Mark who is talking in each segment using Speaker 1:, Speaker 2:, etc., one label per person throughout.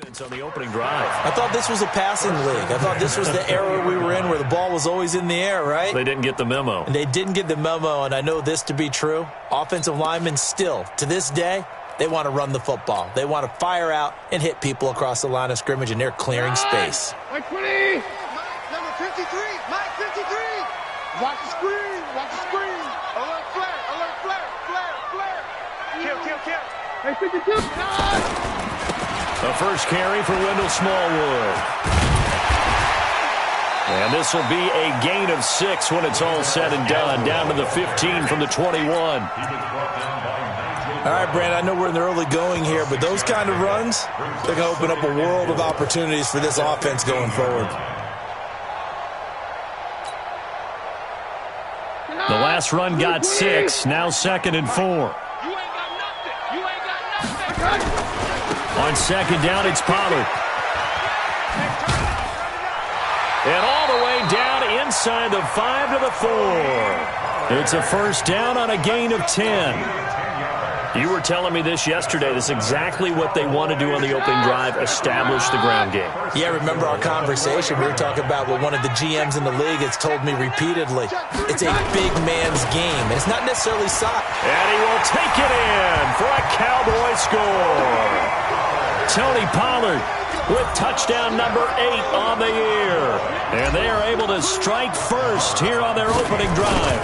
Speaker 1: Defense on the opening drive.
Speaker 2: I thought this was a passing league. I thought this was the era we were in where the ball was always in the air, right?
Speaker 1: They didn't get the memo.
Speaker 2: And they didn't get the memo, and I know this to be true. Offensive linemen still, to this day, they want to run the football. They want to fire out and hit people across the line of scrimmage, and they're clearing space.
Speaker 3: Mike 20. Number 53. Mike 53. Watch the screen. Watch the screen. Alert flare. Alert flare. Flare. Flare. Kill. Hey, 52.
Speaker 1: The first carry for Wendell Smallwood. And this will be a gain of 6 when it's all said and done. Down to the 15 from the 21.
Speaker 2: All right, Brand, I know we're in the early going here, but those kind of runs, they're going to open up a world of opportunities for this offense going forward.
Speaker 1: The last run got 6. Now 2nd and 4.
Speaker 3: You ain't got nothing. You ain't got nothing.
Speaker 1: On 2nd down, it's Pollard. And all the way down inside the 5 to the 4. It's a first down on a gain of 10. You were telling me this yesterday. This is exactly what they want to do on the opening drive, establish the ground game.
Speaker 2: Yeah, remember our conversation. We were talking about what one of the GMs in the league has told me repeatedly. It's a big man's game, and it's not necessarily size.
Speaker 1: And he will take it in for a Cowboy score. Tony Pollard with touchdown number 8 on the year. And they are able to strike first here on their opening drive.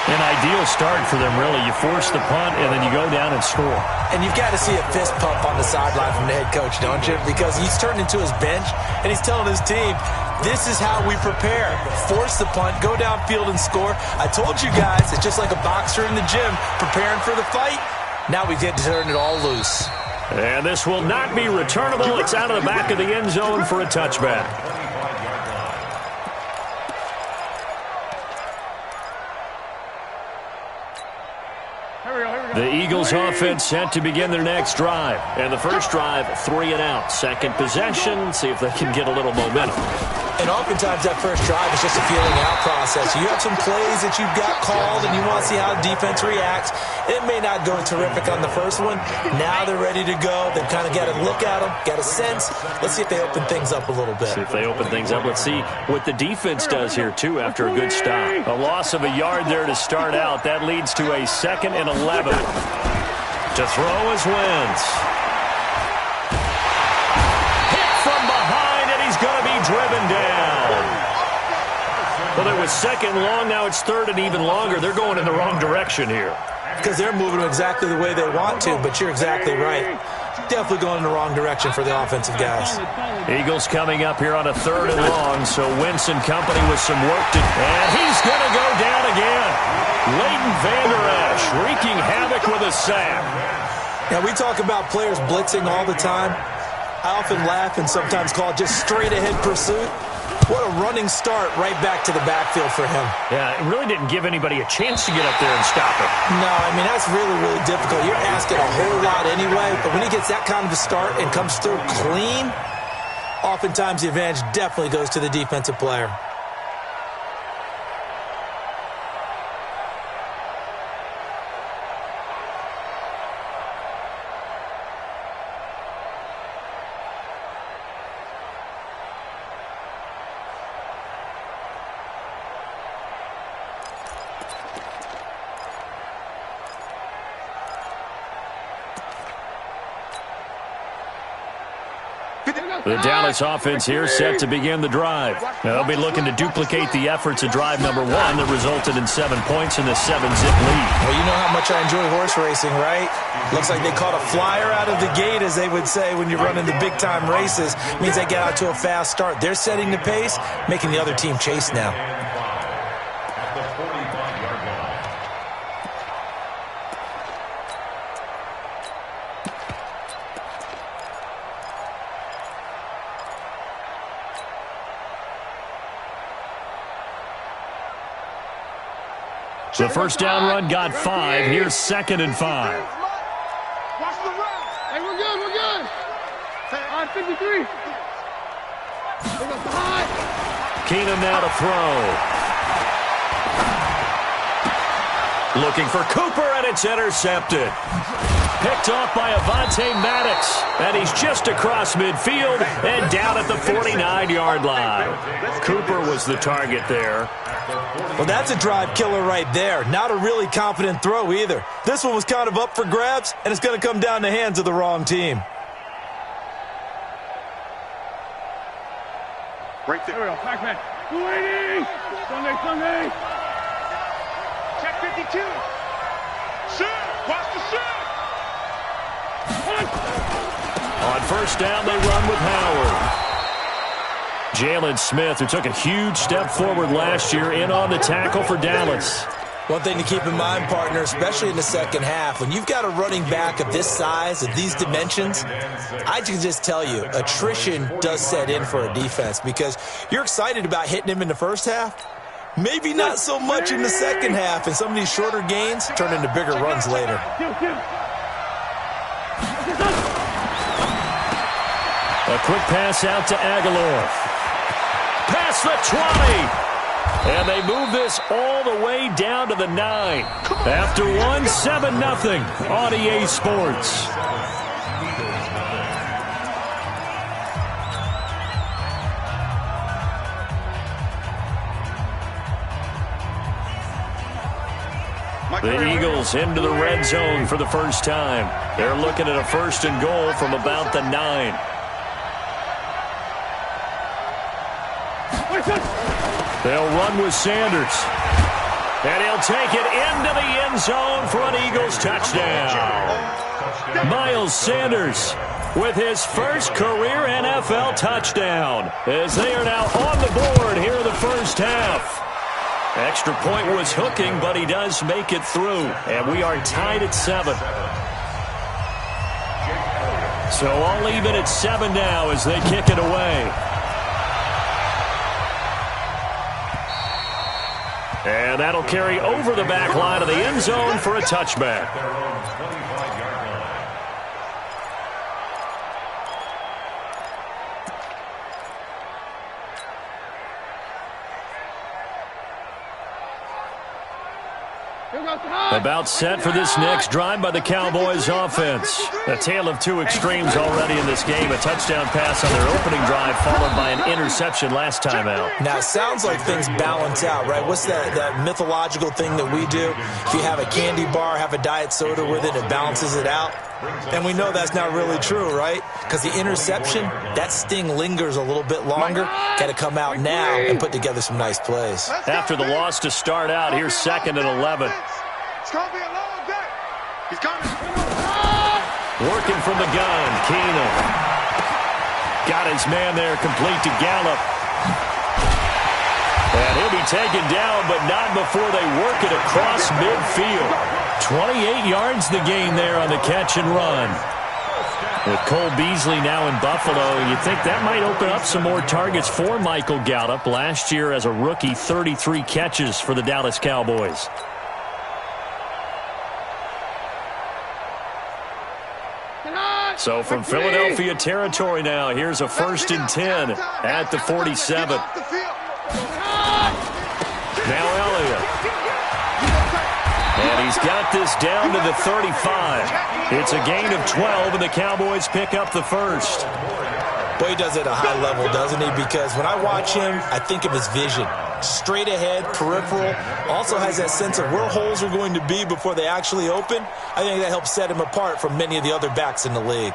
Speaker 1: An ideal start for them, really. You force the punt, and then you go down and score.
Speaker 2: And you've got to see a fist pump on the sideline from the head coach, don't you? Because he's turned into his bench, and he's telling his team, this is how we prepare. Force the punt, go downfield and score. I told you guys, it's just like a boxer in the gym preparing for the fight. Now we get to turn it all loose.
Speaker 1: And this will not be returnable. It's out of the back of the end zone for a touchback. The Eagles offense set to begin their next drive. And the first drive, 3 and out. Second possession, see if they can get a little momentum.
Speaker 2: And oftentimes that first drive is just a feeling out process. You have some plays that you've got called and you want to see how the defense reacts. It may not go terrific on the first one. Now they're ready to go. They've kind of got to look at them, got a sense. Let's see if they open things up a little bit.
Speaker 1: See if they open things up. Let's see what the defense does here, too, after a good stop. A loss of a yard there to start out. That leads to a 2nd and 11. To throw is Wentz. Hit from behind, and he's going to be driven down. Well, it was 2nd long. Now it's 3rd and even longer. They're going in the wrong direction here.
Speaker 2: Because they're moving exactly the way they want to, but you're exactly right. Definitely going in the wrong direction for the offensive guys.
Speaker 1: Eagles coming up here on a 3rd and long, so Wentz and company with some work to do. And he's going to go down again. Leighton Vander Esch wreaking havoc with a sack.
Speaker 2: Now, we talk about players blitzing all the time. I often laugh and sometimes call it just straight-ahead pursuit. What a running start right back to the backfield for him.
Speaker 1: Yeah, it really didn't give anybody a chance to get up there and stop him.
Speaker 2: No, I mean, that's really, really difficult. You're asking a whole lot anyway, but when he gets that kind of a start and comes through clean, oftentimes the advantage definitely goes to the defensive player.
Speaker 1: The Dallas offense here set to begin the drive. They'll be looking to duplicate the efforts of drive number 1 that resulted in 7 points in the 7-zip lead.
Speaker 2: Well, you know how much I enjoy horse racing, right? Looks like they caught a flyer out of the gate, as they would say when you're running the big-time races. It means they get out to a fast start. They're setting the pace, making the other team chase now.
Speaker 1: The first down run got 5. Here's 2nd and 5.
Speaker 3: Watch the run. Hey, we're good. We're good. All right, 53. They go behind.
Speaker 1: Keenum now to throw. Looking for Cooper, and it's intercepted. picked off by Avonte Maddox. And he's just across midfield and down at the 49-yard line. Cooper was the target there.
Speaker 2: Well, that's a drive killer right there. Not a really confident throw either. This one was kind of up for grabs, and it's going to come down the hands of the wrong team.
Speaker 3: Right there. There we go. Pac-Man. 280. Sunday. Check 52. Shoot. Watch the shoot.
Speaker 1: On first down, they run with Howard. Jalen Smith, who took a huge step forward last year, in on the tackle for Dallas.
Speaker 2: One thing to keep in mind, partner, especially in the second half, when you've got a running back of this size, of these dimensions, I can just tell you, attrition does set in for a defense because you're excited about hitting him in the first half. Maybe not so much in the second half, and some of these shorter gains turn into bigger runs later.
Speaker 1: A quick pass out to Aguilar. Past the 20. And they move this all the way down to the 9. After one, 7-0 on EA Sports. The Eagles into the red zone for the first time. They're looking at a 1st and goal from about the 9. They'll run with Sanders. And he'll take it into the end zone for an Eagles touchdown. Miles Sanders with his first career NFL touchdown as they are now on the board here in the first half. Extra point was hooking, but he does make it through. And we are tied at 7. So I'll leave it at 7 now as they kick it away. And that'll carry over the back line of the end zone for a touchback. About set for this next drive by the Cowboys offense. A tale of two extremes already in this game. A touchdown pass on their opening drive followed by an interception last time out.
Speaker 2: Now, it sounds like things balance out, right? What's that mythological thing that we do? If you have a candy bar, have a diet soda with it, it balances it out. And we know that's not really true, right? Because the interception, that sting lingers a little bit longer. Got to come out now and put together some nice plays.
Speaker 1: After the loss to start out, here's 2nd and 11.
Speaker 3: It's going to be a long day. He's coming.
Speaker 1: Working from the gun, Keenum. Got his man there, complete to Gallup. And he'll be taken down, but not before they work it across midfield. 28 yards the gain there on the catch and run. With Cole Beasley now in Buffalo, you think that might open up some more targets for Michael Gallup. Last year as a rookie, 33 catches for the Dallas Cowboys. So from Philadelphia territory now, here's a 1st and 10 at the 47. Now Elliott. And he's got this down to the 35. It's a gain of 12, and the Cowboys pick up the first.
Speaker 2: Boy, he does it at a high level, doesn't he? Because when I watch him, I think of his vision. Straight ahead, peripheral. Also has that sense of where holes are going to be before they actually open. I think that helps set him apart from many of the other backs in the league.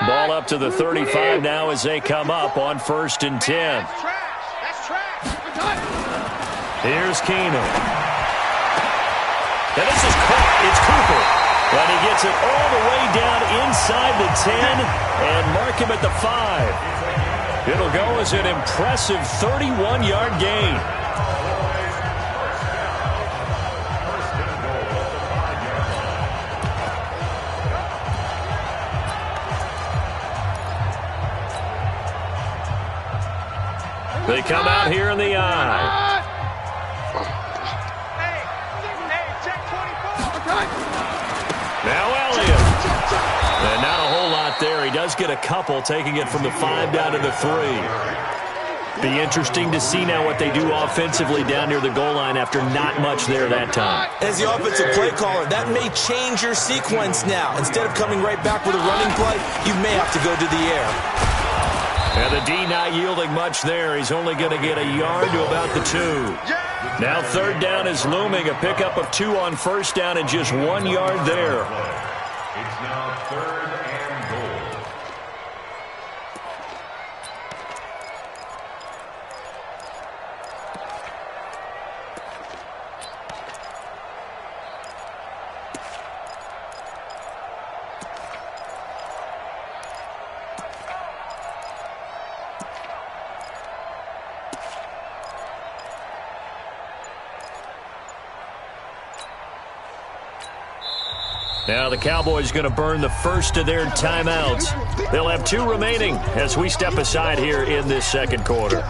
Speaker 1: Ball up to the 35 now as they come up on 1st and 10. Here's Keenum. And this is caught. It's Cooper. And he gets it all the way down inside the 10 and mark him at the 5. It'll go as an impressive 31-yard gain. They come out here in the eye. Now Elliott. And not a whole lot there. He does get a couple, taking it from the 5 down to the 3. Be interesting to see now what they do offensively down near the goal line after not much there that time.
Speaker 2: As the offensive play caller, that may change your sequence now. Instead of coming right back with a running play, you may have to go to the air.
Speaker 1: And the D not yielding much there. He's only going to get a yard to about the 2. Now third down is looming. A pickup of 2 on first down and just 1 yard there.
Speaker 4: It's now 3rd and goal.
Speaker 1: Now the Cowboys going to burn the first of their timeouts. They'll have 2 remaining as we step aside here in this second quarter.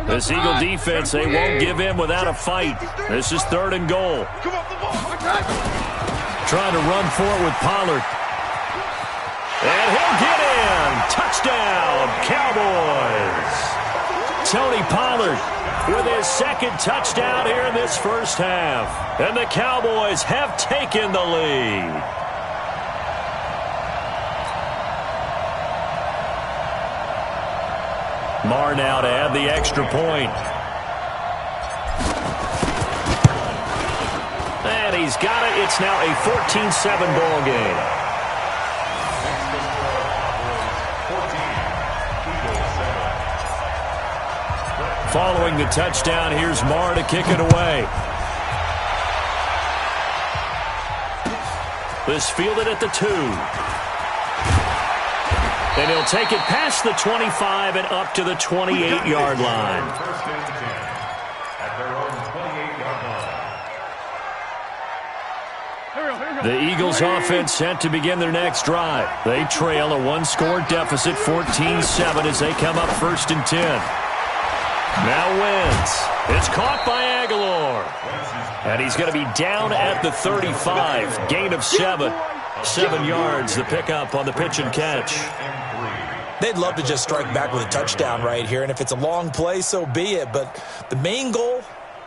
Speaker 1: This Eagle defense, they won't give in without a fight. This is 3rd and goal. Trying to run for it with Pollard. And he'll get in. Touchdown, Cowboys. Tony Pollard with his second touchdown here in this first half. And the Cowboys have taken the lead. Marr now to add the extra point. And he's got it. It's now a 14-7 ball game. Following the touchdown, here's Marr to kick it away. This fielded at the 2. And he'll take it past the 25 and up to the 28-yard line. The Eagles offense set to begin their next drive. They trail a 1-score deficit, 14-7, as they come up 1st and 10. Now Wentz. It's caught by Aguilar. And he's going to be down at the 35. Gain of 7. 7 yards, the pickup on the pitch and catch.
Speaker 2: They'd love to just strike back with a touchdown right here, and if it's a long play, so be it. But the main goal,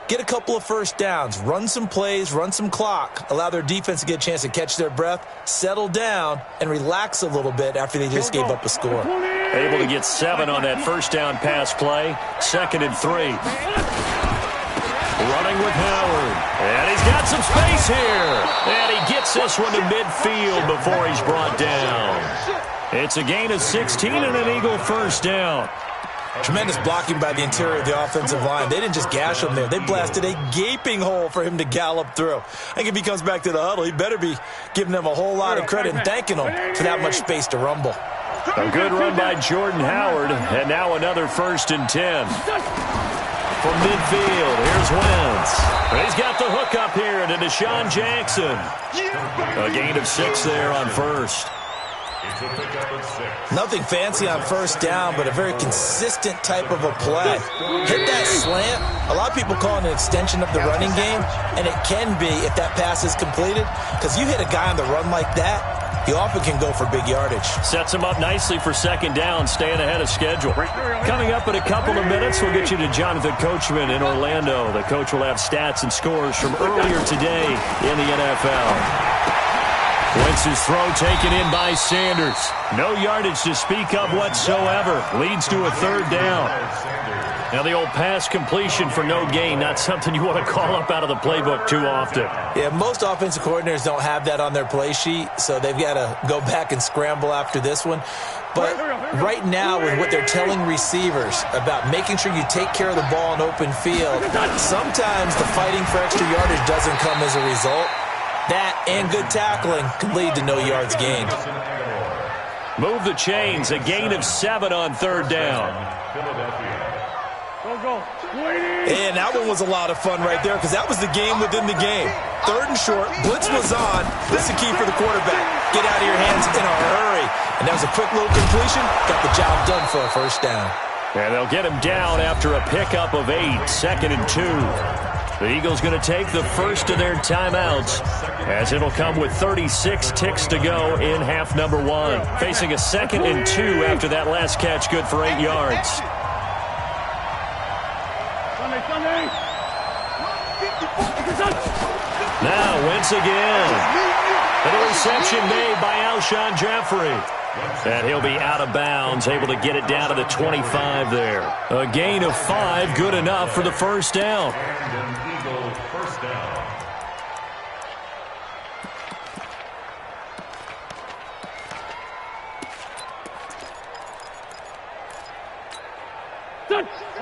Speaker 2: get a couple of first downs, run some plays, run some clock, allow their defense to get a chance to catch their breath, settle down, and relax a little bit after they just gave up a score.
Speaker 1: Able to get 7 on that first down pass play. 2nd and 3. Running with Howard. And he's got some space here. And he gets this one to midfield before he's brought down. It's a gain of 16 and an Eagle first down.
Speaker 2: Tremendous blocking by the interior of the offensive line. They didn't just gash him there. They blasted a gaping hole for him to gallop through. I think if he comes back to the huddle, he better be giving them a whole lot of credit and thanking them for that much space to rumble.
Speaker 1: A good run by Jordan Howard, and now another 1st and 10. From midfield, here's Wentz. He's got the hook up here to Deshaun Jackson. A gain of 6 there on first.
Speaker 2: Nothing fancy on first down, but a very consistent type of a play. Hit that slant. A lot of people call it an extension of the running game, and it can be if that pass is completed, because you hit a guy on the run like that, he often can go for big yardage.
Speaker 1: Sets him up nicely for 2nd down, staying ahead of schedule. Coming up in a couple of minutes, we'll get you to Jonathan Coachman in Orlando. The coach will have stats and scores from earlier today in the NFL. Wentz's throw taken in by Sanders. No yardage to speak of whatsoever. Leads to a 3rd down. Now the old pass completion for no gain, not something you want to call up out of the playbook too often.
Speaker 2: Yeah, most offensive coordinators don't have that on their play sheet, so they've got to go back and scramble after this one. But right now, with what they're telling receivers about making sure you take care of the ball in open field, sometimes the fighting for extra yardage doesn't come as a result. That and good tackling can lead to no yards gained.
Speaker 1: Move the chains. A gain of 7 on 3rd down.
Speaker 2: And that one was a lot of fun right there because that was the game within the game. 3rd and short. Blitz was on. This is key for the quarterback. Get out of your hands in a hurry. And that was a quick little completion. Got the job done for a first down.
Speaker 1: And they'll get him down after a pickup of 8. 2nd and 2. The Eagles going to take the first of their timeouts, as it'll come with 36 ticks to go in half number 1. Facing a 2nd and 2 after that last catch, good for 8 yards. Now Wentz again. And a reception made by Alshon Jeffrey. And he'll be out of bounds, able to get it down to the 25 there. A gain of 5, good enough for the first down.
Speaker 4: And an Eagle first down.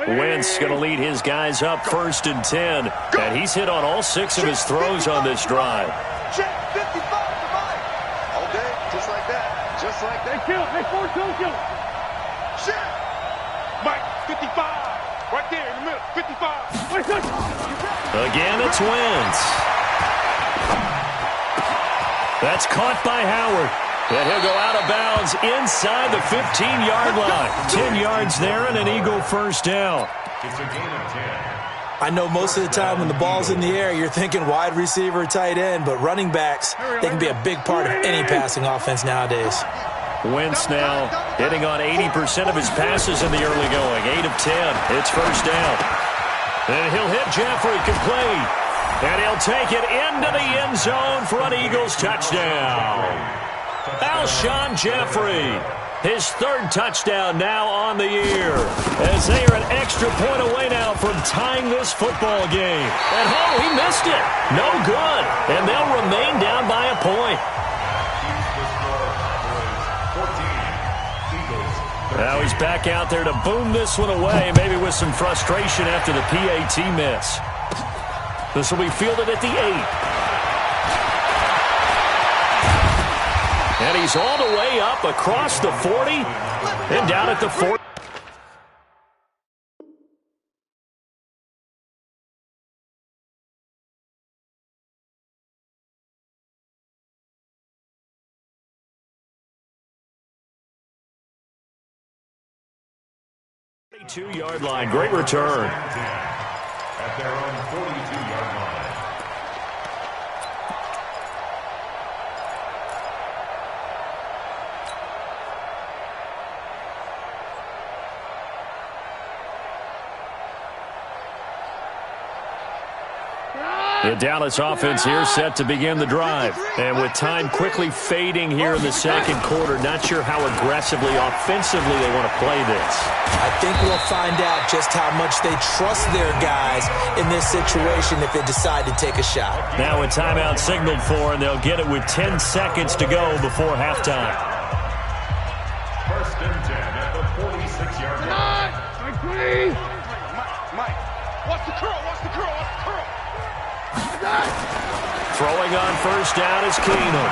Speaker 1: Wentz going to lead his guys up 1st and 10. And he's hit on all 6 of his throws on this drive.
Speaker 3: Check 55 to Mike. All day, just like that. Just like that. Kill. Hey, 4-2, kill. Check. Mike, 55. Right there in the middle. 55.
Speaker 1: Again, it's Wentz. That's caught by Howard. And he'll go out of bounds inside the 15-yard line. 10 yards there and an Eagle first down.
Speaker 4: It's a gain of 10.
Speaker 2: I know most of the time when the ball's in the air, you're thinking wide receiver, tight end, but running backs, they can be a big part of any passing offense nowadays.
Speaker 1: Wentz now hitting on 80% of his passes in the early going. 8 of 10. It's first down. And he'll hit Jeffrey complete. And he'll take it into the end zone for an Eagles touchdown. Alshon Jeffrey, his 3rd touchdown now on the year, as they are an extra point away now from tying this football game. And he missed it. No good. And they'll remain down by a point. Now he's back out there to boom this one away, maybe with some frustration after the PAT miss. This will be fielded at the 8. And he's all the way up across the 40 and down at the 40. Yard line. Great return.
Speaker 4: At their own 42-yard line.
Speaker 1: The Dallas offense here set to begin the drive. And with time quickly fading here in the 2nd quarter, not sure how aggressively, offensively they want to play this.
Speaker 2: I think we'll find out just how much they trust their guys in this situation if they decide to take a shot.
Speaker 1: Now a timeout signaled for, and they'll get it with 10 seconds to go before halftime.
Speaker 4: 1st and 10 at the 46-yard line.
Speaker 3: Mike, watch the curl, watch the curl, watch the curl.
Speaker 1: Throwing on first down is Keenum.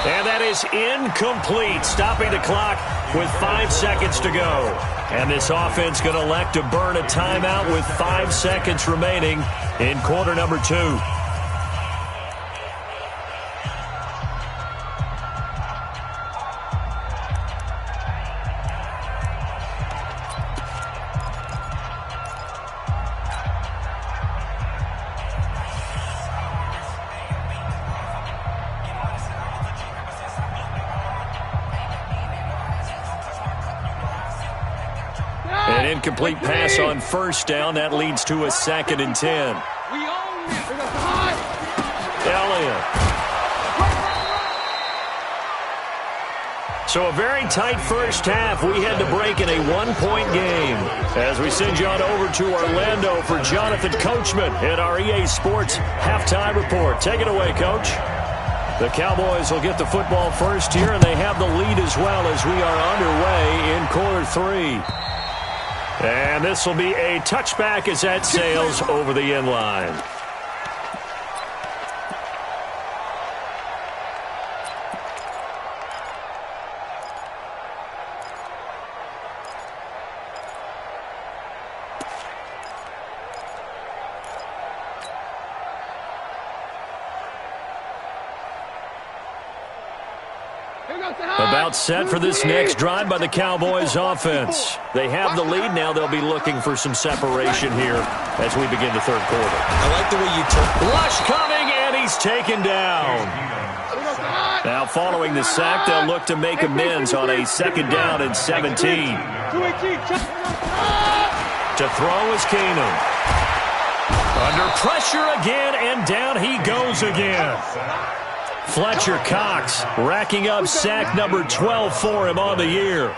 Speaker 1: And that is incomplete, stopping the clock with 5 seconds to go. And this offense going to elect to burn a timeout with 5 seconds remaining in quarter number 2. An incomplete pass on first down. That leads to a 2nd and 10. Elliott. So a very tight first half. We had to break in a 1-point game. As we send you on over to Orlando for Jonathan Coachman at our EA Sports Halftime Report. Take it away, Coach. The Cowboys will get the football first here, and they have the lead as well as we are underway in quarter 3. And this will be a touchback as that sails over the end line. About set for this next drive by the Cowboys offense. They have the lead now. They'll be looking for some separation here as we begin the third quarter.
Speaker 2: I like the way you took.
Speaker 1: Rush coming, and he's taken down. Now following the sack, they'll look to make amends on a 2nd down and 17. To throw is Keenum. Under pressure again, and down he goes again. Fletcher Cox racking up sack number 12 for him on the year.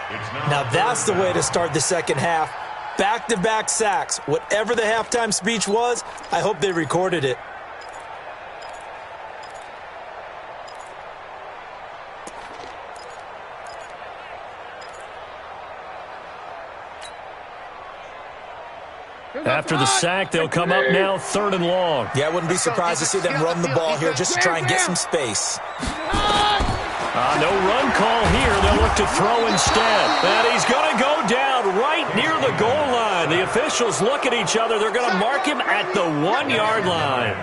Speaker 2: Now that's the way to start the second half. Back-to-back sacks. Whatever the halftime speech was, I hope they recorded it.
Speaker 1: After the sack, they'll come up now 3rd and long.
Speaker 2: Yeah, I wouldn't be surprised to see them run the ball here just to try and get some space.
Speaker 1: No run call here. They'll look to throw instead. And he's going to go down right near the goal line. The officials look at each other. They're going to mark him at the 1-yard line.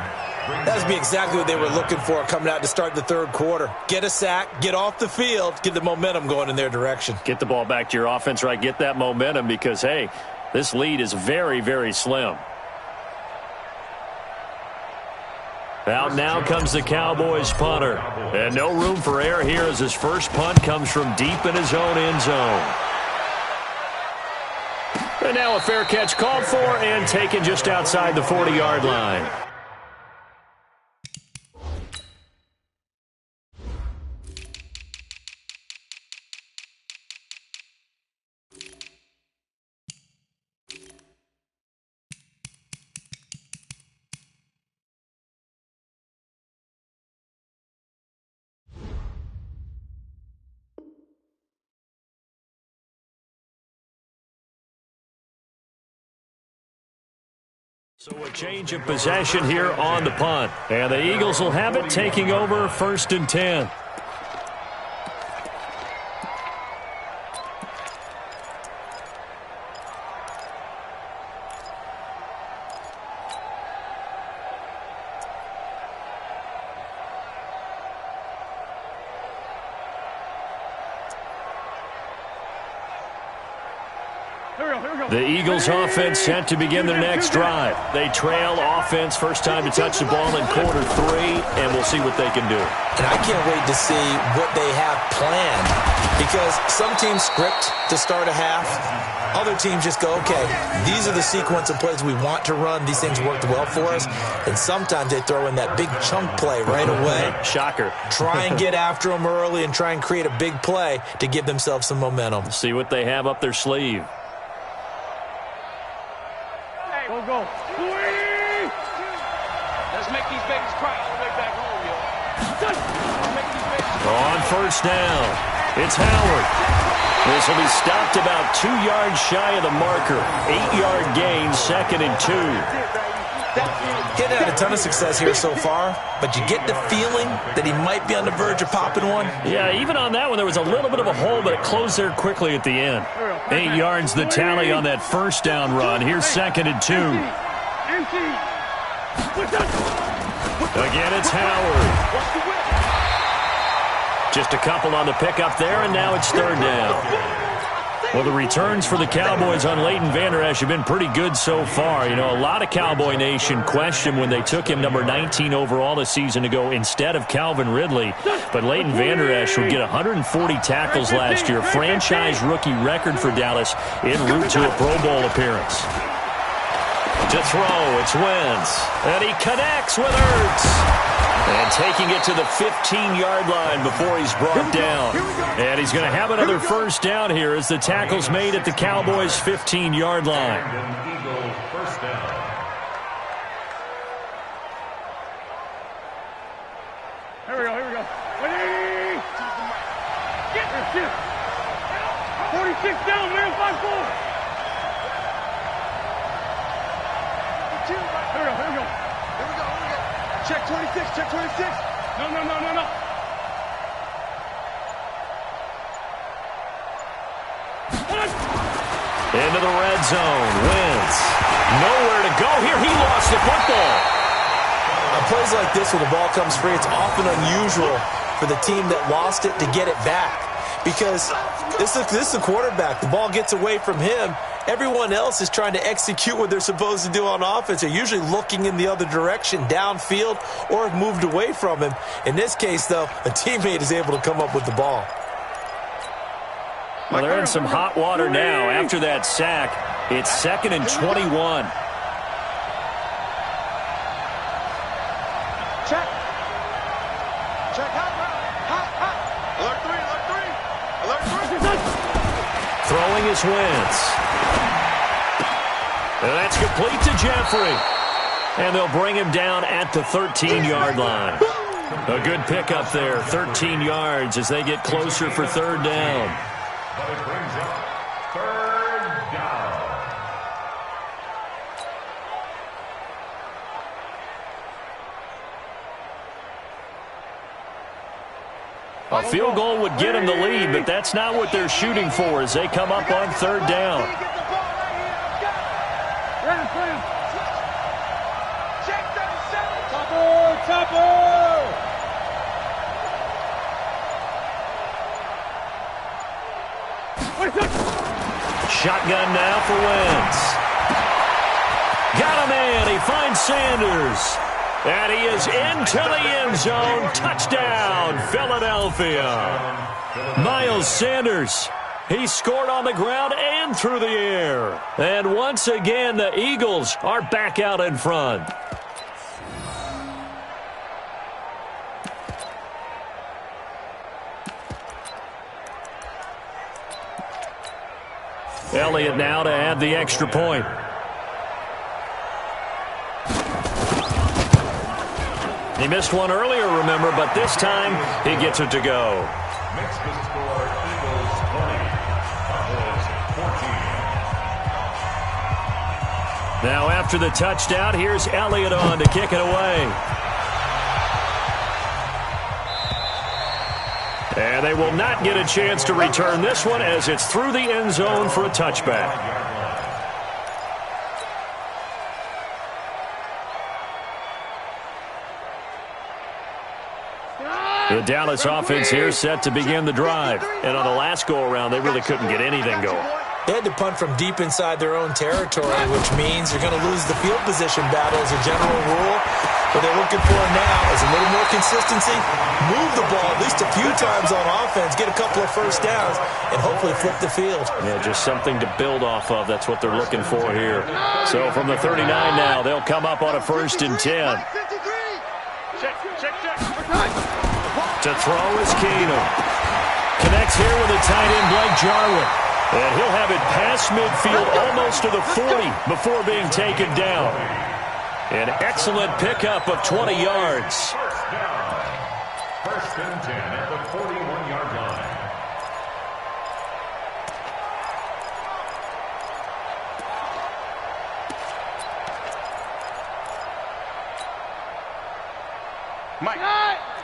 Speaker 2: That would be exactly what they were looking for coming out to start the third quarter. Get a sack, get off the field, get the momentum going in their direction.
Speaker 1: Get the ball back to your offense, right? Get that momentum because, hey, this lead is very, very slim. Out now comes the Cowboys punter. And no room for error here as his first punt comes from deep in his own end zone. And now a fair catch called for and taken just outside the 40-yard line. So a change of possession here on the punt. And the Eagles will have it, taking over 1st and 10. The Eagles offense set to begin their next drive. They trail offense, first time to touch the ball in quarter 3, and we'll see what they can do.
Speaker 2: And I can't wait to see what they have planned, because some teams script to start a half. Other teams just go, okay, these are the sequence of plays we want to run. These things worked well for us. And sometimes they throw in that big chunk play right away.
Speaker 1: Shocker.
Speaker 2: Try and get after them early and try and create a big play to give themselves some momentum.
Speaker 1: See what they have up their sleeve.
Speaker 3: Go. Let's make these babies cry all the way back home, yo.
Speaker 1: On first down, it's Howard. This will be stopped about 2 yards shy of the marker. 8-yard gain, 2nd and 2.
Speaker 2: He hasn't had a ton of success here so far, but you get the feeling that he might be on the verge of popping one.
Speaker 1: Yeah, even on that one, there was a little bit of a hole, but it closed there quickly at the end. 8 yards the tally on that first down run. Here's 2nd and 2. Again, it's Howard. Just a couple on the pickup there, and now it's 3rd down. Well, the returns for the Cowboys on Leighton Vander Esch have been pretty good so far. You know, a lot of Cowboy Nation questioned when they took him number 19 overall a season ago instead of Calvin Ridley. But Leighton Vander Esch would get 140 tackles last year, franchise rookie record for Dallas, en route to a Pro Bowl appearance. To throw, it's Wentz. And he connects with Ertz. And taking it to the 15-yard line before he's brought down. And he's going to have another first down here as the tackle's made at the Cowboys' 15-yard line.
Speaker 4: First down.
Speaker 3: Here we go. Ready? Get 46 down, man, 5-4. Here we go. Check 26, check 26. No.
Speaker 1: Into the red zone. Wentz. Nowhere to go here. He lost the football.
Speaker 2: A On plays like this, when the ball comes free, it's often unusual for the team that lost it to get it back. Because this is a quarterback. The ball gets away from him. Everyone else is trying to execute what they're supposed to do on offense. They're usually looking in the other direction, downfield, or have moved away from him. In this case, though, a teammate is able to come up with the ball.
Speaker 1: Well, they're in some hot water now. After that sack, it's 2nd and 21.
Speaker 3: Check. Check. Hot. Alert 3.
Speaker 1: Throwing is Wentz. And that's complete to Jeffrey. And they'll bring him down at the 13-yard line. A good pickup there, 13 yards as they get closer for 3rd down.
Speaker 4: But it brings up 3rd down.
Speaker 1: A field goal would get them the lead, but that's not what they're shooting for as they come up on 3rd down. Shotgun now for Wentz. Got a man. He finds Sanders. And he is into the end zone. Touchdown, Philadelphia. Miles Sanders. He scored on the ground and through the air. And once again, the Eagles are back out in front. Elliott now to add the extra point. He missed one earlier, remember, but this time he gets it to go.
Speaker 4: Makes the score Eagles 20, Cowboys 14.
Speaker 1: Now after the touchdown, here's Elliott on to kick it away. And they will not get a chance to return this one as it's through the end zone for a touchback. The Dallas offense here set to begin the drive. And on the last go-around, they really couldn't get anything going.
Speaker 2: They had to punt from deep inside their own territory, which means you're going to lose the field position battle as a general rule. What they're looking for now is a little more consistency, move the ball at least a few times on offense, get a couple of first downs, and hopefully flip the field.
Speaker 1: Yeah, just something to build off of. That's what they're looking for here. So from the 39 now, they'll come up on a 1st and 10.
Speaker 3: Check.
Speaker 1: To throw is Keenum. Connects here with a tight end, Blake Jarwin. And he'll have it past midfield almost to the 40 before being taken down. An excellent pickup of 20 yards.
Speaker 4: 1st and 10 at the 41-yard line.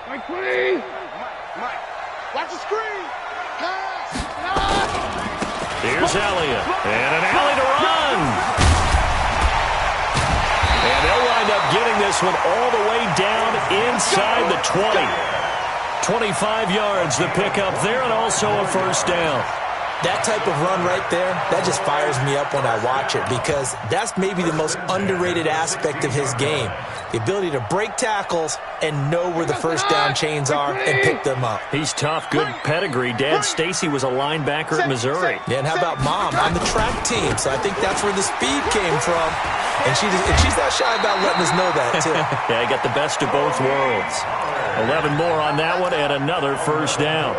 Speaker 3: Mike, please. Mike, watch the screen. Pass.
Speaker 1: Here's Elliott. And an alley to run. And they'll wind up getting this one all the way down inside the 20. 25 yards, the pickup there, and also a 1st down.
Speaker 2: That type of run right there, that just fires me up when I watch it because that's maybe the most underrated aspect of his game. The ability to break tackles and know where the first down chains are and pick them up.
Speaker 1: He's tough, good pedigree. Dad Stacy was a linebacker at Missouri.
Speaker 2: Yeah, and how about Mom on the track team? So I think that's where the speed came from. And she's not shy about letting us know that, too.
Speaker 1: Yeah, he got the best of both worlds. 11 more on that one and another 1st down.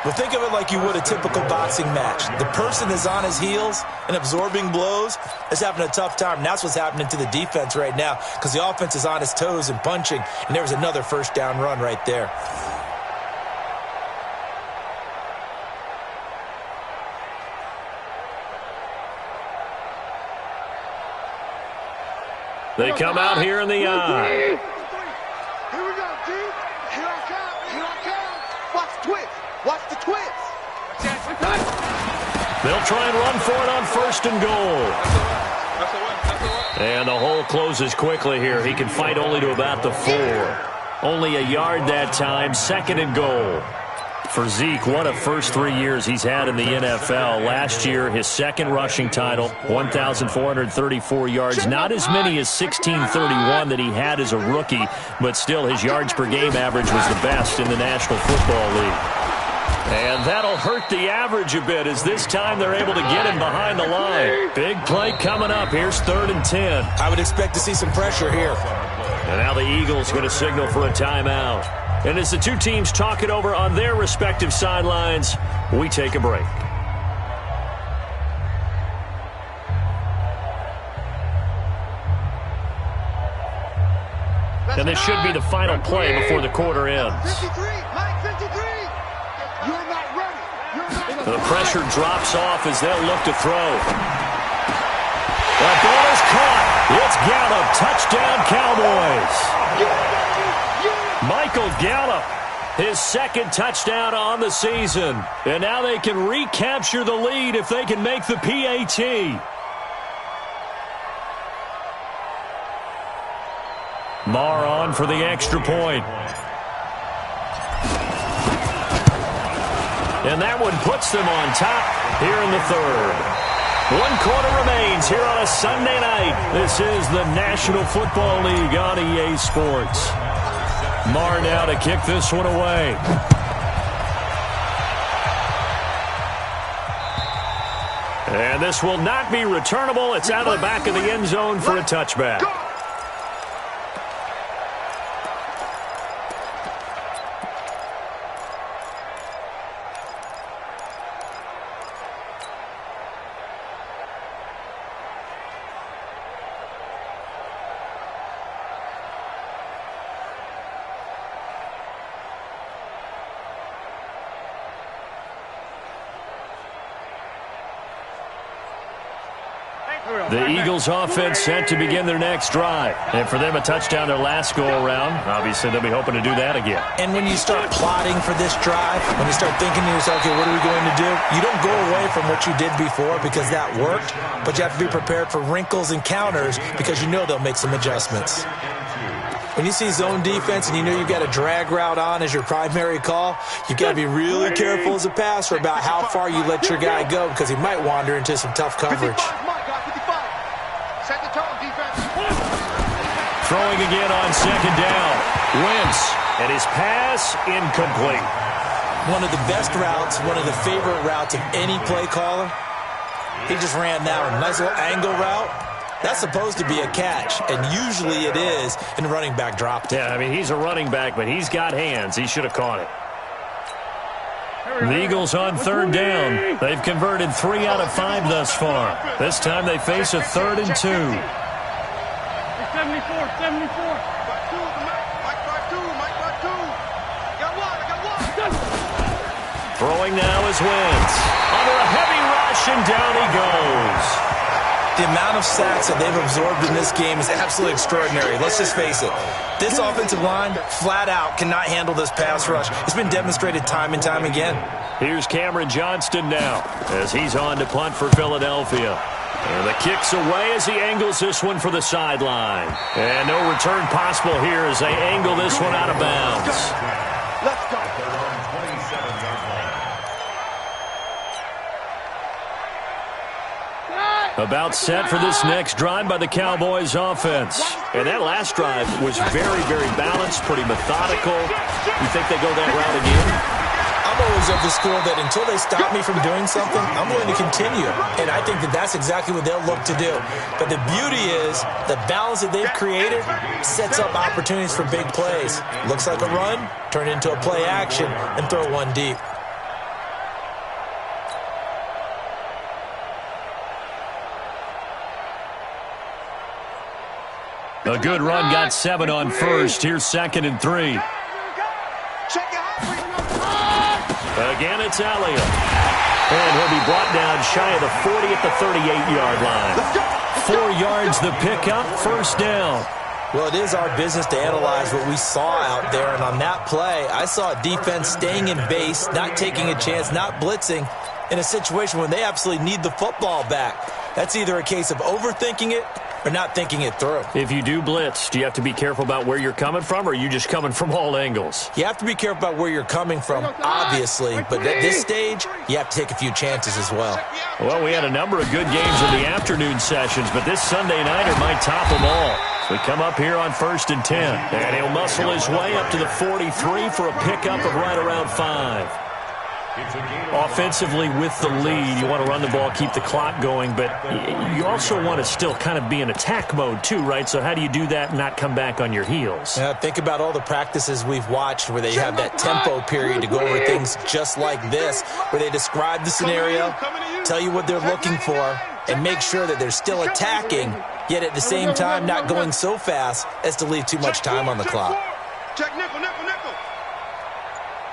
Speaker 2: Well, think of it like you would a typical boxing match. The person is on his heels and absorbing blows is having a tough time. And that's what's happening to the defense right now because the offense is on his toes and punching. And there was another 1st down run right there.
Speaker 1: They come out here in the eye.
Speaker 3: Here we go, D. Here I come. Watch the twist. Watch the twist.
Speaker 1: They'll try and run for it on 1st and goal. And the hole closes quickly here. He can fight only to about the 4. Only a yard that time, 2nd and goal. For Zeke, what a first 3 years he's had in the NFL. Last year, his 2nd rushing title, 1,434 yards. Not as many as 1,631 that he had as a rookie, but still his yards per game average was the best in the National Football League. And that'll hurt the average a bit as this time they're able to get him behind the line. Big play coming up. Here's 3rd and 10.
Speaker 2: I would expect to see some pressure here.
Speaker 1: And now the Eagles going to signal for a timeout. And as the two teams talk it over on their respective sidelines, we take a break. And this should be the final play before the quarter ends.
Speaker 3: 53, Mike, 53. You're not ready.
Speaker 1: The pressure drops off as they'll look to throw. The ball is caught. It's Gallup. Touchdown, Cowboys. Michael Gallup, his 2nd touchdown on the season. And now they can recapture the lead if they can make the PAT. Marr on for the extra point. And that one puts them on top here in the 3rd. 1 quarter remains here on a Sunday night. This is the National Football League on EA Sports. Marr now to kick this one away. And this will not be returnable. It's out of the back of the end zone for a touchback. The Eagles offense set to begin their next drive. And for them, a touchdown their last go-around. Obviously, they'll be hoping to do that again.
Speaker 2: And when you start plotting for this drive, when you start thinking to yourself, okay, what are we going to do? You don't go away from what you did before because that worked, but you have to be prepared for wrinkles and counters because you know they'll make some adjustments. When you see zone defense and you know you've got a drag route on as your primary call, you've got to be really careful as a passer about how far you let your guy go because he might wander into some tough coverage.
Speaker 1: Throwing again on 2nd down. Wentz, and his pass incomplete.
Speaker 2: One of the best routes, one of the favorite routes of any play caller. He just ran that one. Nice little angle route. That's supposed to be a catch, and usually it is, and the running back dropped it.
Speaker 1: Yeah, I mean, he's a running back, but he's got hands. He should have caught it. The Eagles on 3rd down. They've converted 3 out of 5 thus far. This time they face a 3rd and 2.
Speaker 3: 74. Mike 5-2. Got one.
Speaker 1: Throwing now is Wentz. Under a heavy rush, and down he goes.
Speaker 2: The amount of sacks that they've absorbed in this game is absolutely extraordinary. Let's just face it. This offensive line, flat out, cannot handle this pass rush. It's been demonstrated time and time again.
Speaker 1: Here's Cameron Johnston now as he's on to punt for Philadelphia. And the kick's away as he angles this one for the sideline. And no return possible here as they angle this one out of bounds.
Speaker 3: Let's go.
Speaker 1: About set for this next drive by the Cowboys offense. And that last drive was very, very balanced, pretty methodical. You think they go that route again?
Speaker 2: I'm always of the school that until they stop me from doing something, I'm going to continue. And I think that that's exactly what they'll look to do. But the beauty is the balance that they've created sets up opportunities for big plays. Looks like a run, turn into a play action, and throw one deep.
Speaker 1: A good run, got 7 on first. Here's 2nd and 3. Again, it's Elliott. And he'll be brought down shy of the 40 at the 38-yard line. 4 yards the pickup, 1st down.
Speaker 2: Well, it is our business to analyze what we saw out there. And on that play, I saw a defense staying in base, not taking a chance, not blitzing in a situation when they absolutely need the football back. That's either a case of overthinking it or not thinking it through.
Speaker 1: If you do blitz, do you have to be careful about where you're coming from, or are you just coming from all angles?
Speaker 2: You have to be careful about where you're coming from, obviously, but at this stage, you have to take a few chances as well.
Speaker 1: Well, we had a number of good games in the afternoon sessions, but this Sunday nighter might top them all. We come up here on 1st and 10, and he'll muscle his way up to the 43 for a pickup of right around 5. Offensively with the lead, you want to run the ball, keep the clock going, but you also want to still kind of be in attack mode too, right? So how do you do that and not come back on your heels?
Speaker 2: Think about all the practices we've watched where they have that tempo period to go over things just like this, where they describe the scenario, tell you what they're looking for, and make sure that they're still attacking, yet at the same time not going so fast as to leave too much time on the clock.
Speaker 3: Check, nickel, nickel, nickel.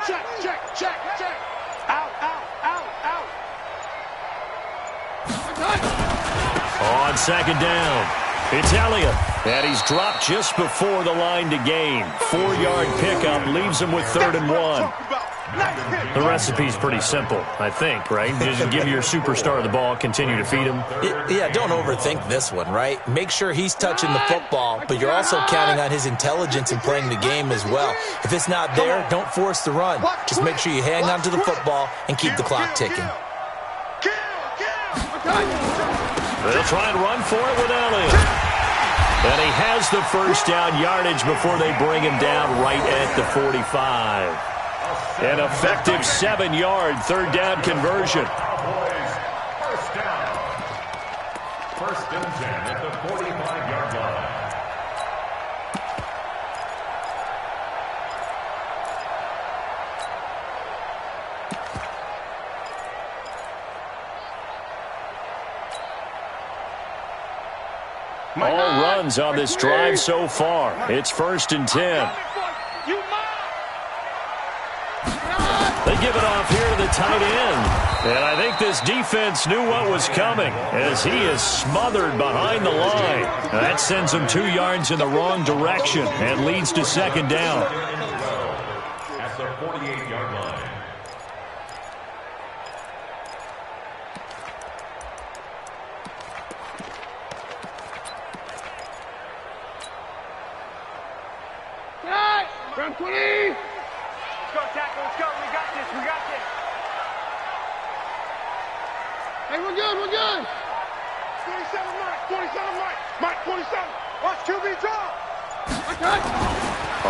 Speaker 3: Check, check, check, check. Out, out, out, out.
Speaker 1: On 2nd down, it's Elliott, and he's dropped just before the line to gain. 4-yard pickup leaves him with 3rd and 1. The recipe's pretty simple, I think, right? Just give your superstar the ball, continue to feed him.
Speaker 2: Yeah, don't overthink this one, right? Make sure he's touching the football, but you're also counting on his intelligence in playing the game as well. If it's not there, don't force the run. Just make sure you hang on to the football and keep the clock ticking.
Speaker 1: They'll try and run for it with Elliott. And he has the first down yardage before they bring him down right at the 45. An effective 7-yard 3rd down conversion.
Speaker 4: First down. 1st and 10 at the 45-yard line.
Speaker 1: All runs on this drive so far. It's 1st and 10. They give it off here to the tight end. And I think this defense knew what was coming as he is smothered behind the line. And that sends him 2 yards in the wrong direction and leads to 2nd down.
Speaker 4: At the 48-yard line.
Speaker 3: Round 20. Let's go, tackle. Let's go. We got this. We got this. Hey, we're good. We're good. 27, Mike. 27, Mike. Mike, 27. Watch QB drop. Okay.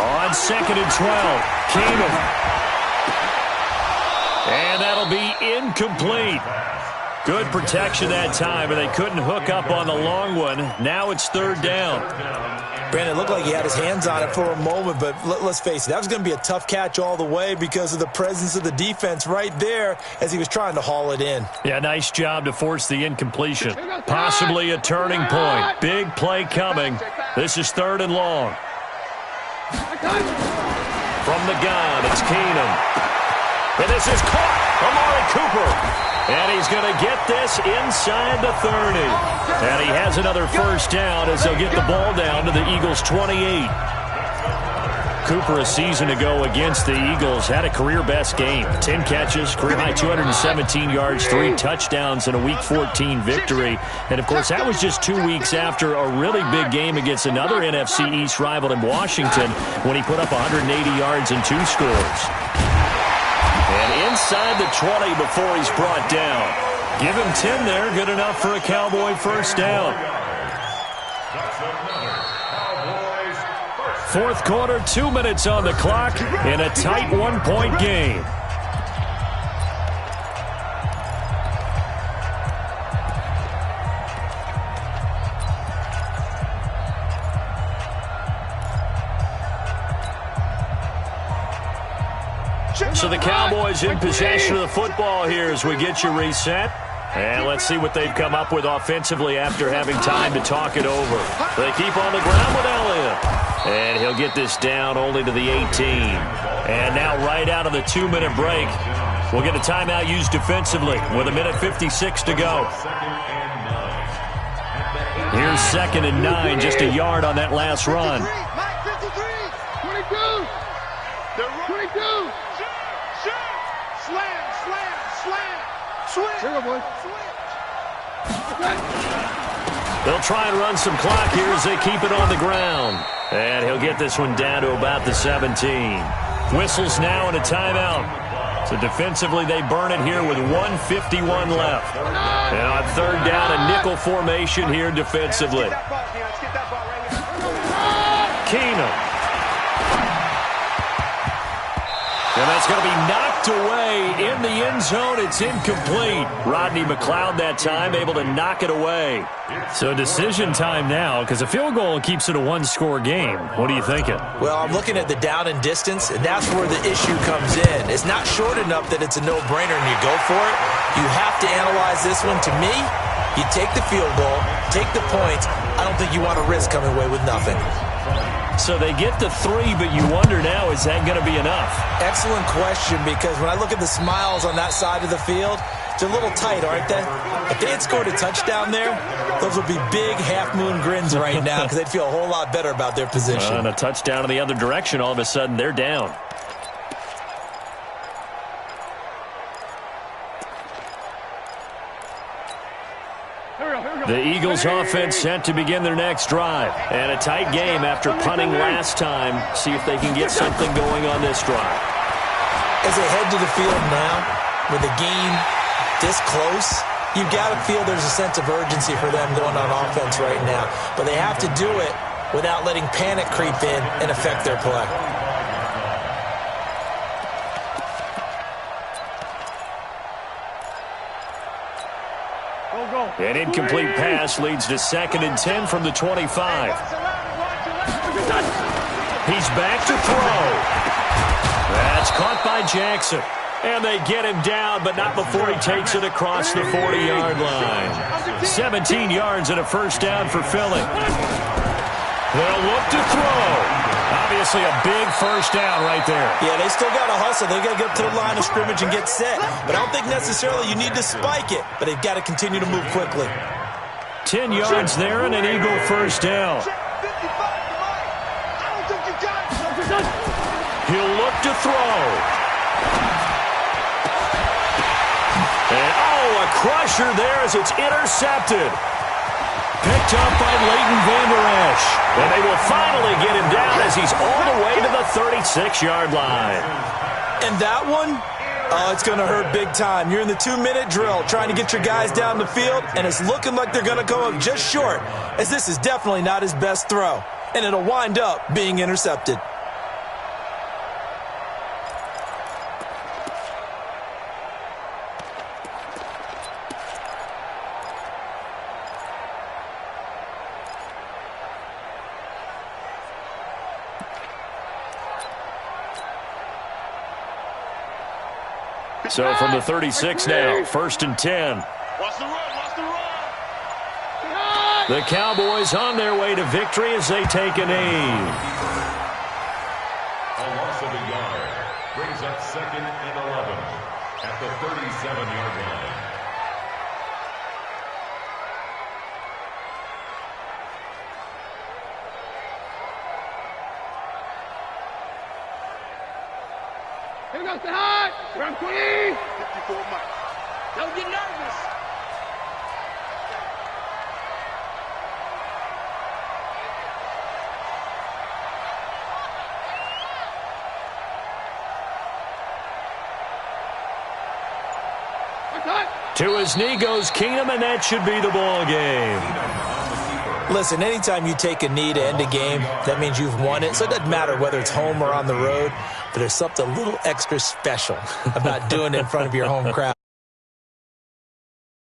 Speaker 1: On 2nd and 12, Keenum. And that'll be incomplete. Good protection that time, and they couldn't hook up on the long one. Now it's 3rd down.
Speaker 2: Brandon, it looked like he had his hands on it for a moment, but let's face it, that was going to be a tough catch all the way because of the presence of the defense right there as he was trying to haul it in.
Speaker 1: Yeah, nice job to force the incompletion. Possibly a turning point. Big play coming. This is 3rd and long. From the gun, it's Keenum. And this is caught. Amari Cooper. And he's going to get this inside the 30. And he has another first down as they'll get the ball down to the Eagles' 28. Cooper a season ago against the Eagles had a career-best game. 10 catches, career-high 217 yards, 3 touchdowns in a Week 14 victory. And, of course, that was just 2 weeks after a really big game against another NFC East rival in Washington when he put up 180 yards and 2 scores. And inside the 20 before he's brought down. Give him 10 there. Good enough for a Cowboy first down. Fourth quarter, 2 minutes on the clock in a tight 1-point game. So the Cowboys in possession of the football here as we get you reset. And let's see what they've come up with offensively after having time to talk it over. They keep on the ground with Elliott. And he'll get this down only to the 18. And now right out of the 2-minute break, we'll get a timeout used defensively with 1:56 to go. Here's 2nd and 9, just a yard on that last run.
Speaker 3: 22. Slam.
Speaker 1: They'll try and run some clock here as they keep it on the ground. And he'll get this one down to about the 17. Whistles now and a timeout. So defensively, they burn it here with 1:51 left. And on third down, a nickel formation here defensively. Keenum. And that's going to be knocked away in the end zone. It's incomplete. Rodney McLeod that time able to knock it away.
Speaker 5: So decision time now because a field goal keeps it a one-score game. What are you thinking?
Speaker 2: Well, I'm looking at the down and distance, and that's where the issue comes in. It's not short enough that it's a no-brainer and you go for it. You have to analyze this one. To me, you take the field goal, take the points. I don't think you want to risk coming away with nothing.
Speaker 1: So they get to 3, but you wonder now, is that going to be enough?
Speaker 2: Excellent question, because when I look at the smiles on that side of the field, they're a little tight, aren't they? If they had scored a touchdown there, those would be big half-moon grins right now because they'd feel a whole lot better about their position.
Speaker 1: And a touchdown in the other direction, all of a sudden they're down. The Eagles offense set to begin their next drive. And a tight game after punting last time. See if they can get something going on this drive.
Speaker 2: As they head to the field now, with the game this close, you've got to feel there's a sense of urgency for them going on offense right now. But they have to do it without letting panic creep in and affect their play.
Speaker 1: An incomplete pass leads to 2nd and 10 from the 25. He's back to throw. That's caught by Jackson. And they get him down, but not before he takes it across the 40-yard line. 17 yards and a first down for Philly. They'll look to throw. Obviously a big first down right there.
Speaker 2: Yeah, they still got to hustle. They got to get up to the line of scrimmage and get set. But I don't think necessarily you need to spike it. But they've got to continue to move quickly.
Speaker 1: 10 yards there and an Eagle first down. He'll look to throw. And, a crusher there as it's intercepted. Picked up by Leighton Vander Esch. And they will finally get him down as he's all the way to the 36-yard line.
Speaker 2: And that one, it's going to hurt big time. You're in the 2-minute drill trying to get your guys down the field, and it's looking like they're going to come up just short, as this is definitely not his best throw. And it'll wind up being intercepted.
Speaker 1: So from the 36 now, 1st and 10.
Speaker 3: Watch the run, watch the run.
Speaker 1: The Cowboys on their way to victory as they take a knee.
Speaker 4: A loss of a yard brings up 2nd and 11 at the 37-yard line.
Speaker 3: Here goes the high. Run clean. 54 Mike. Don't get nervous.
Speaker 1: To his knee goes Keenum, and that should be the ball game.
Speaker 2: Listen, anytime you take a knee to end a game, that means you've won it. So it doesn't matter whether it's home or on the road, but there's something a little extra special about doing it in front of your home crowd.